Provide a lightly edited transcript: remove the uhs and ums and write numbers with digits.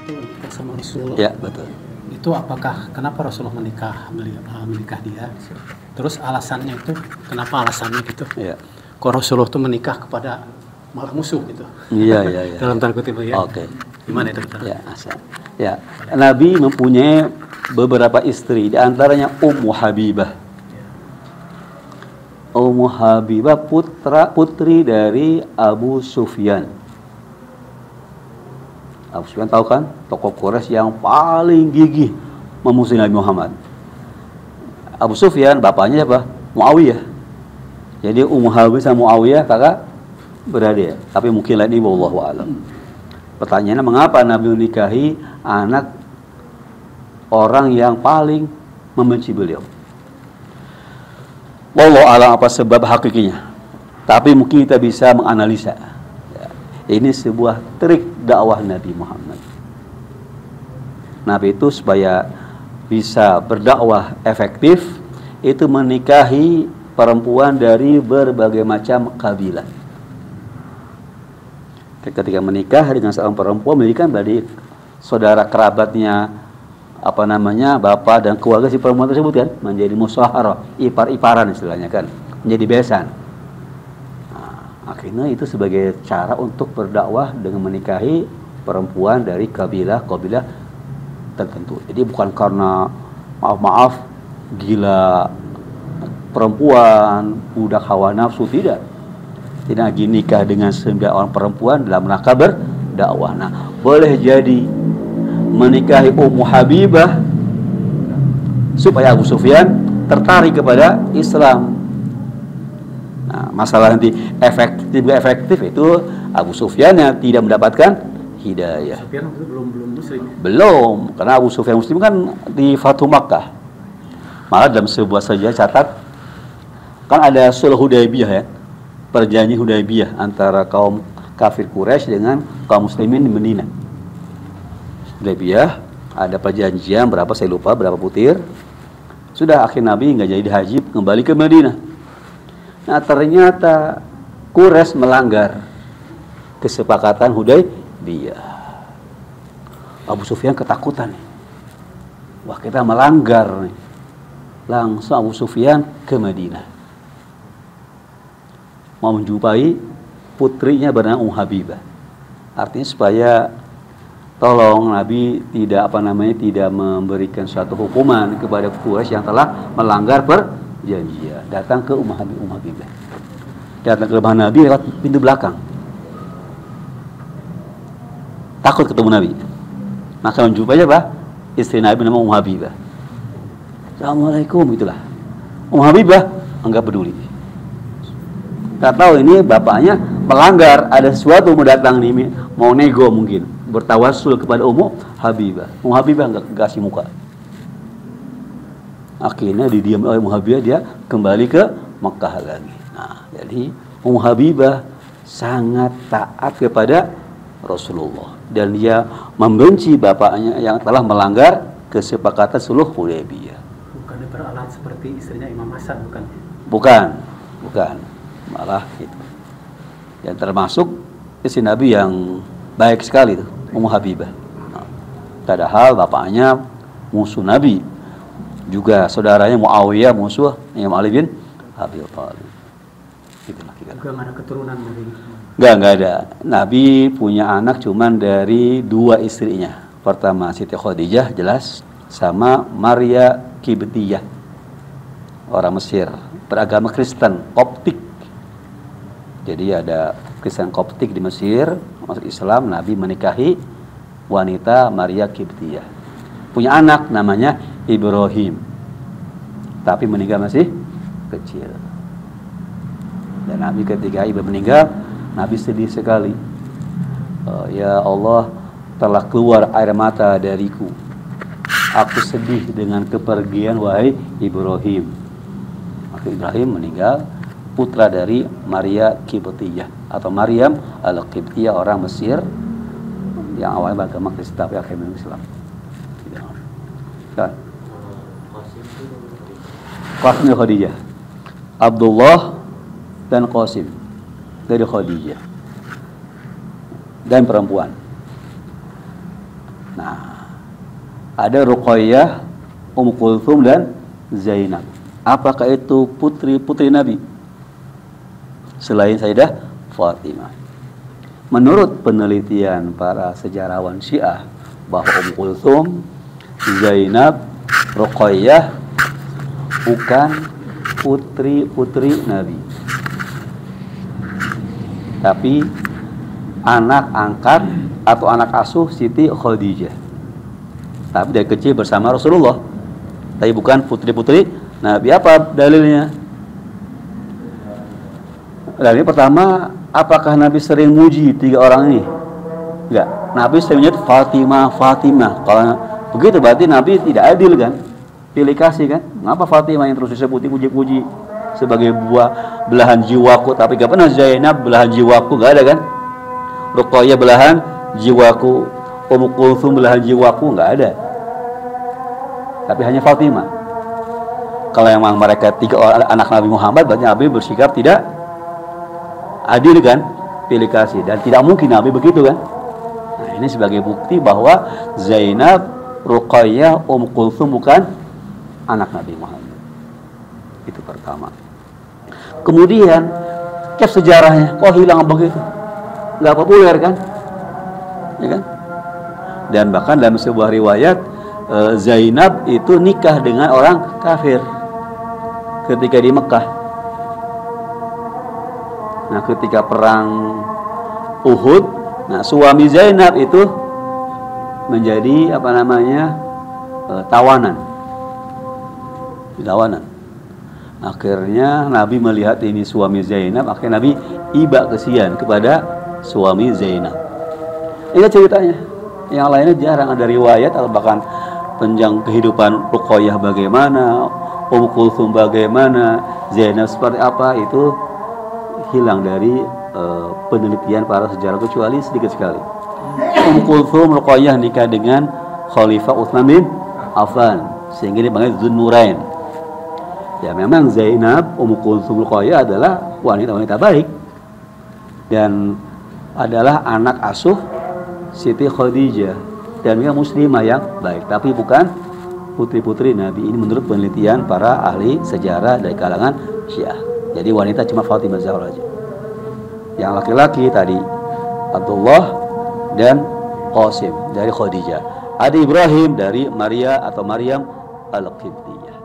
itu nikah sama Rasul. Ya, betul. Itu apakah kenapa Rasulullah menikah dia? Terus alasannya itu kenapa alasannya gitu? Ya. Kok Rasulullah itu menikah kepada malah musuh gitu? Iya. Dalam tanda kutip ya. Oke. Gimana itu? Ya, ya. Nabi mempunyai beberapa istri, di antaranya Ummu Habibah. Ummu Habibah putri dari Abu Sufyan. Abu Sufyan tahu kan, tokoh Quraisy yang paling gigih memusuhi Nabi Muhammad. Abu Sufyan bapaknya apa? Muawiyah. Jadi Ummu Habibah sama Muawiyah kakak beradik. Tapi mungkin lain ini wallahu a'lam. Pertanyaannya, mengapa Nabi menikahi anak orang yang paling membenci beliau? Wallahu a'lam apa sebab hakikinya. Tapi mungkin kita bisa menganalisa. Ini sebuah trik dakwah Nabi Muhammad. Nabi itu supaya bisa berdakwah efektif, itu menikahi perempuan dari berbagai macam kabilah. Ketika menikah dengan seorang perempuan, menikah dari saudara kerabatnya, bapak dan keluarga si perempuan tersebut kan, menjadi musyawarah, ipar-iparan istilahnya kan, menjadi besan. Akhirnya itu sebagai cara untuk berdakwah dengan menikahi perempuan dari kabilah tertentu. Jadi bukan karena maaf gila perempuan, budak hawa nafsu, tidak. Tidak lagi nikah dengan 9 orang perempuan dalam rangka berdakwah. Nah, boleh jadi menikahi Ummu Habibah supaya Abu Sufyan tertarik kepada Islam. Nah, masalah nanti efektif itu Abu Sufyan yang tidak mendapatkan hidayah. Sufyan itu belum muslim. Belum, karena Abu Sufyan muslim kan di Fathu Makkah. Malah dalam sebuah sejarah catat kan ada Sulh Hudaybiyah ya. Perjanjian Hudaybiyah antara kaum kafir Quraisy dengan kaum muslimin di Madinah. Hudaybiyah ada perjanjian berapa saya lupa berapa butir. Sudah akhir Nabi nggak jadi haji kembali ke Madinah. Nah, ternyata Quraisy melanggar kesepakatan Hudaybiyah. Abu Sufyan ketakutan nih. Wah, kita melanggar nih. Langsung Abu Sufyan ke Madinah. Mau menjumpai putrinya bernama Ummu Habibah. Artinya supaya tolong Nabi tidak tidak memberikan suatu hukuman kepada Quraisy yang telah melanggar perjanjian. Datang ke Ummu Habibah. Datang ke rumah Nabi lewat pintu belakang. Takut ketemu Nabi. Maka menjumpai apa? Istri Nabi nama Ummu Habibah. Assalamualaikum, itulah. Ummu Habibah enggak peduli. Tak tahu ini bapaknya melanggar, ada sesuatu mau datang nih, mau nego mungkin, bertawassul kepada Ummu Habibah. Ummu Habibah enggak kasih muka. Akhirnya didiam oleh Ummu Habibah, dia kembali ke Makkah lagi. Nah, jadi Ummu Habibah sangat taat kepada Rasulullah dan dia membenci bapaknya yang telah melanggar kesepakatan Sulh Hudaybiyah. Bukannya beralat seperti istrinya Imam Hasan, bukan? Bukan. Malah itu. Yang termasuk istri Nabi yang baik sekali itu, Ummu Habibah. Nah, padahal bapaknya musuh Nabi. Juga saudaranya Muawiyah musuh Imam Ali bin Abi Thalib. Itulah kira. Juga nggak ada keturunan dari. Enggak ada. Nabi punya anak cuman dari 2 istrinya. Pertama Siti Khadijah jelas, sama Maria Kibtiyah. Orang Mesir, beragama Kristen, Koptik. Jadi ada Kristen Koptik di Mesir, masuk Islam, Nabi menikahi wanita Maria Kibtiyah. Punya anak namanya Ibrahim. Tapi meninggal masih kecil. Dan Nabi ketika Ibrahim meninggal, Nabi sedih sekali. Ya Allah, telah keluar air mata dariku. Aku sedih dengan kepergian wahai Ibrahim. Maka Ibrahim meninggal, putra dari Maria Kibtiyah atau Maryam al-Qibtiyah, orang Mesir yang awalnya beragama Kristen tapi akhirnya Islam. Kan? Qasim dan Khadijah. Abdullah dan Qasim dari Khadijah. Dan perempuan. Nah, ada Ruqayyah, Kulthum dan Zainab. Apakah itu putri-putri Nabi selain Sayyidah Fatimah? Menurut penelitian para sejarawan Syiah bahwa Kulthum, Zainab, Ruqayyah bukan putri-putri Nabi, tapi anak angkat atau anak asuh Siti Khadijah. Tapi dari kecil bersama Rasulullah, tapi bukan putri-putri Nabi. Apa dalilnya? Dalilnya pertama, apakah Nabi sering muji 3 orang ini? Enggak. Nabi sering menyebut Fatimah, Fatimah. Kalau begitu berarti Nabi tidak adil kan? Pilih kasih kan? Mengapa Fatimah yang terus disebut puji-puji sebagai buah belahan jiwaku, tapi gak pernah Zainab belahan jiwaku, gak ada kan? Ruqayyah belahan jiwaku, Kulthum belahan jiwaku, nggak ada. Tapi hanya Fatimah. Kalau memang mereka 3 orang anak Nabi Muhammad, berarti Nabi bersikap tidak adil kan? Pilih kasih. Dan tidak mungkin Nabi begitu kan? Nah, ini sebagai bukti bahwa Zainab, Ruqayyah, Kulthum bukan anak Nabi Muhammad. Itu pertama. Kemudian cek sejarahnya, kok hilang begitu? Nggak populer kan? Ya kan? Dan bahkan dalam sebuah riwayat, Zainab itu nikah dengan orang kafir ketika di Mekah. Nah, ketika perang Uhud, nah suami Zainab itu menjadi tawanan. Akhirnya Nabi melihat ini suami Zainab, akhirnya Nabi iba kesian kepada suami Zainab. Ini ceritanya. Yang lainnya jarang ada riwayat atau bahkan penjang kehidupan Ruqayyah bagaimana, Kulthum bagaimana, Zainab seperti apa, itu hilang dari penelitian para sejarah, kecuali sedikit sekali. Kulthum, Ruqayyah nikah dengan Khalifah Utsman bin Affan, sehingga dipanggil Dzun-Nurain. Ya memang Zainab, Kulthum, Ruqayyah adalah wanita-wanita baik dan adalah anak asuh Siti Khadijah, dan mereka muslimah yang baik, tapi bukan putri-putri Nabi. Ini menurut penelitian para ahli sejarah dari kalangan Syiah. Jadi wanita cuma Fatimah Zahra aja. Yang laki-laki tadi Abdullah dan Qasim dari Khadijah. Ada Ibrahim dari Maria atau Maryam Al-Qibtiyah.